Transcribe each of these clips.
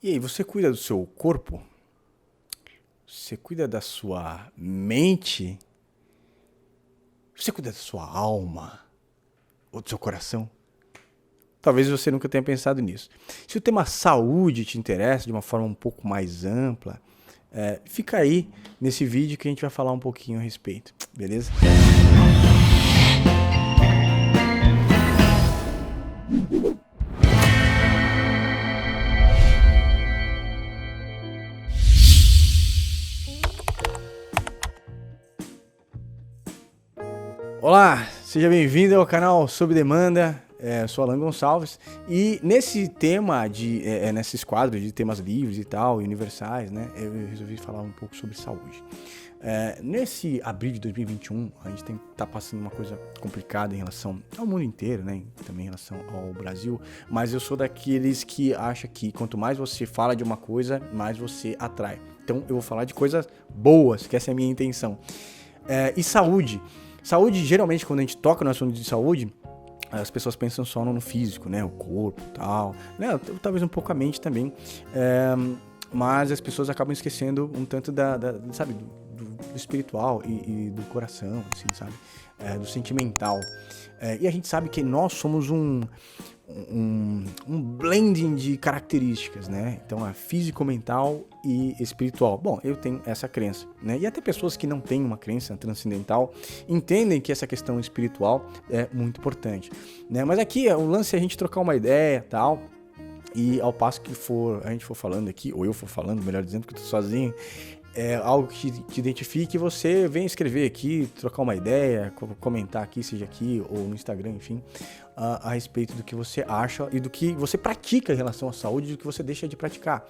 E aí, você cuida do seu corpo? Você cuida da sua mente? Você cuida da sua alma? Ou do seu coração? Talvez você nunca tenha pensado nisso. Se o tema saúde te interessa de uma forma um pouco mais ampla, fica aí nesse vídeo que a gente vai falar um pouquinho a respeito, beleza? Olá, seja bem-vindo ao canal Sob Demanda. Eu sou Alan Gonçalves e nesse tema nesses quadros de temas livres e tal, e universais, né, eu resolvi falar um pouco sobre saúde. Nesse abril de 2021, a gente tá passando uma coisa complicada em relação ao mundo inteiro, né, também em relação ao Brasil, mas eu sou daqueles que acha que quanto mais você fala de uma coisa, mais você atrai. Então eu vou falar de coisas boas, que essa é a minha intenção. E saúde. Saúde, geralmente, quando a gente toca no assunto de saúde, as pessoas pensam só no físico, né? O corpo e tal, né? Talvez um pouco a mente também. Mas as pessoas acabam esquecendo um tanto sabe, do espiritual e do coração, assim, sabe? Do sentimental. E a gente sabe que nós somos um blending de características, né? Então, é físico-mental e espiritual. Bom, eu tenho essa crença, né? E até pessoas que não têm uma crença transcendental entendem que essa questão espiritual é muito importante, né? Mas aqui o lance é a gente trocar uma ideia, tal. E ao passo que a gente for falando aqui, ou eu for falando, melhor dizendo, que eu tô sozinho, algo que te identifique, você vem escrever aqui, trocar uma ideia, comentar aqui, seja aqui ou no Instagram, enfim, a respeito do que você acha e do que você pratica em relação à saúde e do que você deixa de praticar.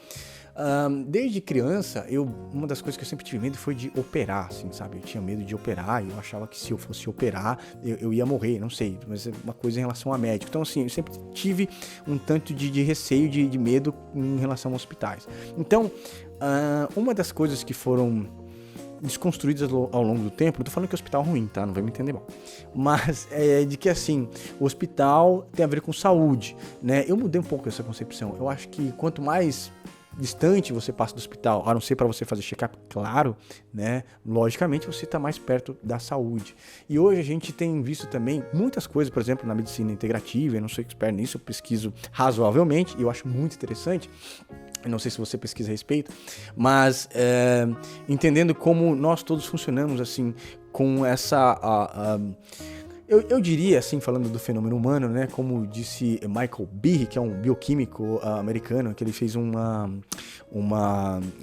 Desde criança, uma das coisas que eu sempre tive medo foi de operar, assim, sabe? Eu tinha medo de operar e eu achava que se eu fosse operar, eu ia morrer, não sei, mas é uma coisa em relação a médico. Então, assim, eu sempre tive um tanto de receio, de medo em relação a hospitais. Então, uma das coisas que foram desconstruídas ao longo do tempo, não tô falando que o hospital é ruim, tá? Não vai me entender mal. Mas de que, assim, o hospital tem a ver com saúde, né? Eu mudei um pouco essa concepção. Eu acho que quanto mais distante você passa do hospital, a não ser para você fazer check-up, claro, né? Logicamente você está mais perto da saúde. E hoje a gente tem visto também muitas coisas, por exemplo, na medicina integrativa, eu não sou expert nisso, eu pesquiso razoavelmente e eu acho muito interessante. Eu não sei se você pesquisa a respeito, mas entendendo como nós todos funcionamos assim, com essa... Eu diria, assim, falando do fenômeno humano, né, como disse Michael Behe, que é um bioquímico americano, que ele fez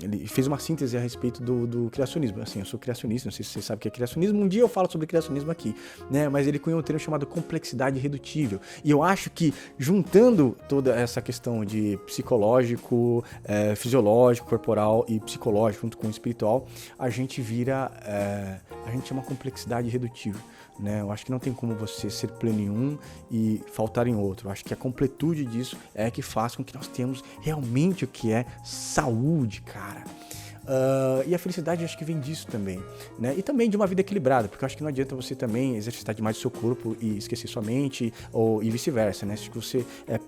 ele fez uma síntese a respeito do criacionismo. Assim, eu sou criacionista, não sei se você sabe o que é criacionismo, um dia eu falo sobre criacionismo aqui, né, mas ele cunhou um termo chamado complexidade irredutível. E eu acho que, juntando toda essa questão de psicológico, fisiológico, corporal e psicológico, junto com o espiritual, a gente é uma complexidade irredutível. Né? Eu acho que não tem como você ser pleno em um e faltar em outro. Eu acho que a completude disso é que faz com que nós tenhamos realmente o que é saúde, cara. E a felicidade eu acho que vem disso também, né? E também de uma vida equilibrada, porque eu acho que não adianta você também exercitar demais o seu corpo e esquecer sua mente, e vice-versa, né? Se você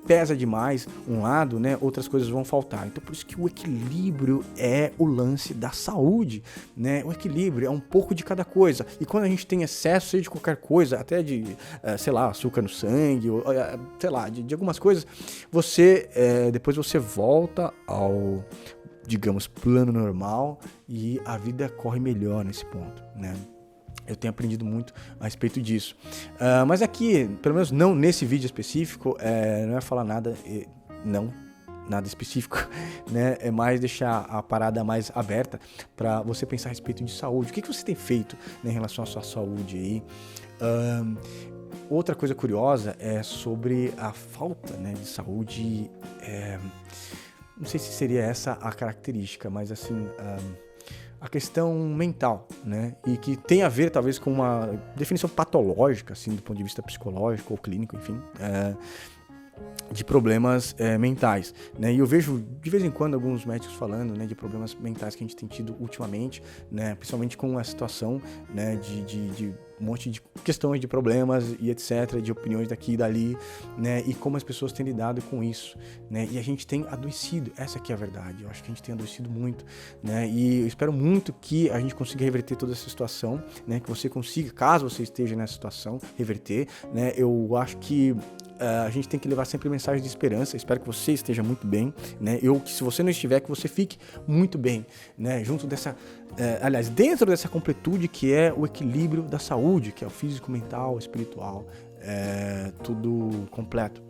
pesa demais um lado, né, outras coisas vão faltar. Então por isso que o equilíbrio é o lance da saúde, né? O equilíbrio é um pouco de cada coisa. E quando a gente tem excesso, seja de qualquer coisa, até de, sei lá, açúcar no sangue, ou, sei lá, de algumas coisas, depois você volta ao, digamos, plano normal e a vida corre melhor nesse ponto, né? Eu tenho aprendido muito a respeito disso. Mas aqui, pelo menos não nesse vídeo específico, não é falar nada específico, né? É mais deixar a parada mais aberta para você pensar a respeito de saúde. O que você tem feito, né, em relação à sua saúde aí? Outra coisa curiosa é sobre a falta, né, de saúde. Não sei se seria essa a característica, mas assim, a questão mental, né? E que tem a ver talvez com uma definição patológica, assim, do ponto de vista psicológico ou clínico, enfim. de problemas mentais, né? E eu vejo de vez em quando alguns médicos falando, né, de problemas mentais que a gente tem tido ultimamente, né, principalmente com a situação, né, de um monte de questões de problemas e etc, de opiniões daqui e dali, né, e como as pessoas têm lidado com isso, né, e a gente tem adoecido, essa aqui é a verdade, eu acho que a gente tem adoecido muito, né, e eu espero muito que a gente consiga reverter toda essa situação, né, que você consiga, caso você esteja nessa situação, reverter, né, eu acho que a gente tem que levar sempre mensagem de esperança. Espero que você esteja muito bem, né? Que se você não estiver, que você fique muito bem, né? Junto dessa, aliás, dentro dessa completude que é o equilíbrio da saúde, que é o físico, mental, espiritual, tudo completo.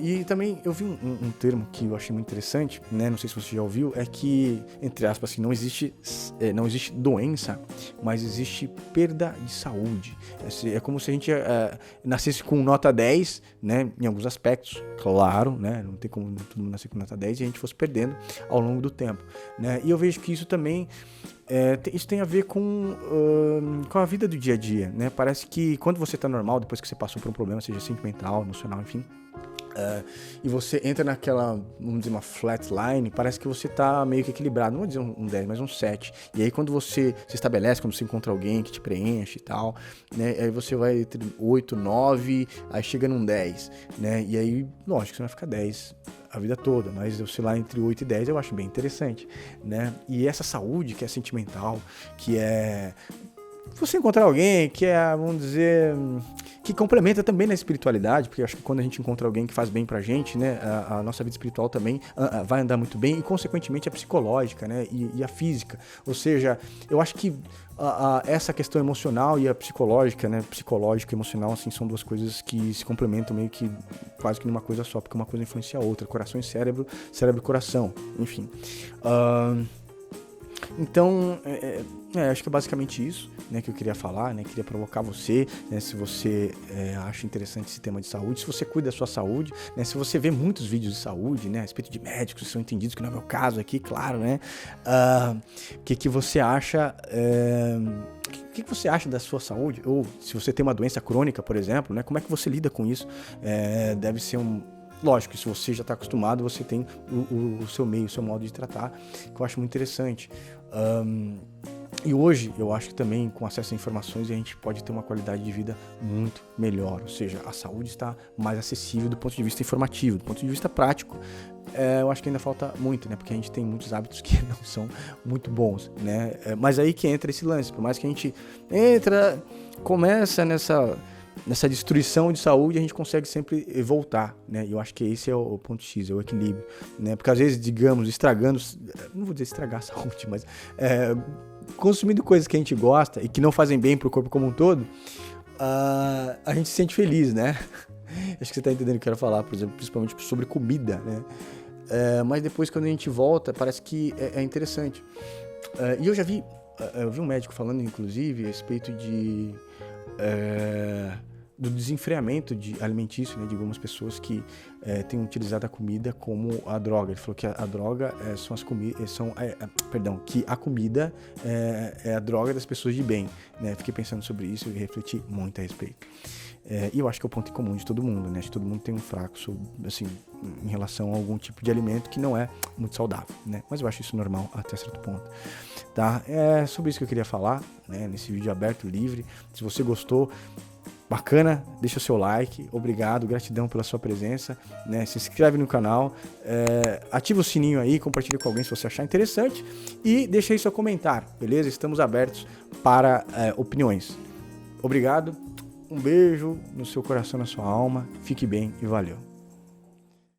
E também eu vi um termo que eu achei muito interessante, né? Não sei se você já ouviu, é que, entre aspas, assim, não existe doença, mas existe perda de saúde. É como se a gente nascesse com nota 10, né? Em alguns aspectos, claro, né? Não tem como todo mundo nascer com nota 10 e a gente fosse perdendo ao longo do tempo, né? E eu vejo que isso também isso tem a ver com a vida do dia a dia, né? Parece que quando você tá normal, depois que você passou por um problema, seja sentimental, emocional, enfim, e você entra naquela, vamos dizer, uma flatline, parece que você tá meio que equilibrado, não vou dizer um 10, mas um 7. E aí quando você se estabelece, quando você encontra alguém que te preenche e tal, né? Aí você vai entre 8, 9, aí chega num 10, né? E aí, lógico, você vai ficar 10 a vida toda, mas oscilar entre 8 e 10 eu acho bem interessante, né? E essa saúde que é sentimental, que é você encontrar alguém que vamos dizer, que complementa também na espiritualidade, porque eu acho que quando a gente encontra alguém que faz bem pra gente, né, a nossa vida espiritual também vai andar muito bem, e consequentemente a psicológica, né, e a física. Ou seja, eu acho que essa questão emocional e a psicológica, né, psicológica e emocional, assim, são duas coisas que se complementam meio que quase que numa coisa só, porque uma coisa influencia a outra, coração e cérebro, cérebro e coração, enfim. Então, acho que é basicamente isso, né, que eu queria falar, né, queria provocar você, né, se você acha interessante esse tema de saúde, se você cuida da sua saúde, né, se você vê muitos vídeos de saúde, né, a respeito de médicos que são entendidos, que não é o meu caso aqui, claro, né, o que você acha, o que você acha da sua saúde, ou se você tem uma doença crônica, por exemplo, né, como é que você lida com isso? Deve ser lógico, se você já está acostumado, você tem o seu meio, o seu modo de tratar, que eu acho muito interessante. E hoje, eu acho que também, com acesso a informações, a gente pode ter uma qualidade de vida muito melhor. Ou seja, a saúde está mais acessível do ponto de vista informativo, do ponto de vista prático. Eu acho que ainda falta muito, né? Porque a gente tem muitos hábitos que não são muito bons, né? Mas aí que entra esse lance. Por mais que a gente começa nessa destruição de saúde, a gente consegue sempre voltar, né? E eu acho que esse é o ponto X, é o equilíbrio, né? Porque às vezes, digamos, estragando, não vou dizer estragar a saúde, mas consumindo coisas que a gente gosta e que não fazem bem pro corpo como um todo, a gente se sente feliz, né? Acho que você tá entendendo o que eu quero falar, por exemplo, principalmente sobre comida, né? Mas depois, quando a gente volta, parece que é interessante. E eu vi um médico falando, inclusive, a respeito do desenfreamento alimentício, né, de algumas pessoas que têm utilizado a comida como a droga. Ele falou que a droga são as comidas, que a comida é a droga das pessoas de bem, né? Fiquei pensando sobre isso e refleti muito a respeito. E eu acho que é o ponto em comum de todo mundo, né? Acho que todo mundo tem um fraco assim, em relação a algum tipo de alimento que não é muito saudável, né? Mas eu acho isso normal até certo ponto, tá? É sobre isso que eu queria falar, né? Nesse vídeo aberto, livre. Se você gostou, bacana, deixa o seu like, obrigado, gratidão pela sua presença, né? Se inscreve no canal, ativa o sininho aí, compartilha com alguém se você achar interessante e deixa aí seu comentário, beleza? Estamos abertos para opiniões. Obrigado, um beijo no seu coração, na sua alma, fique bem e valeu.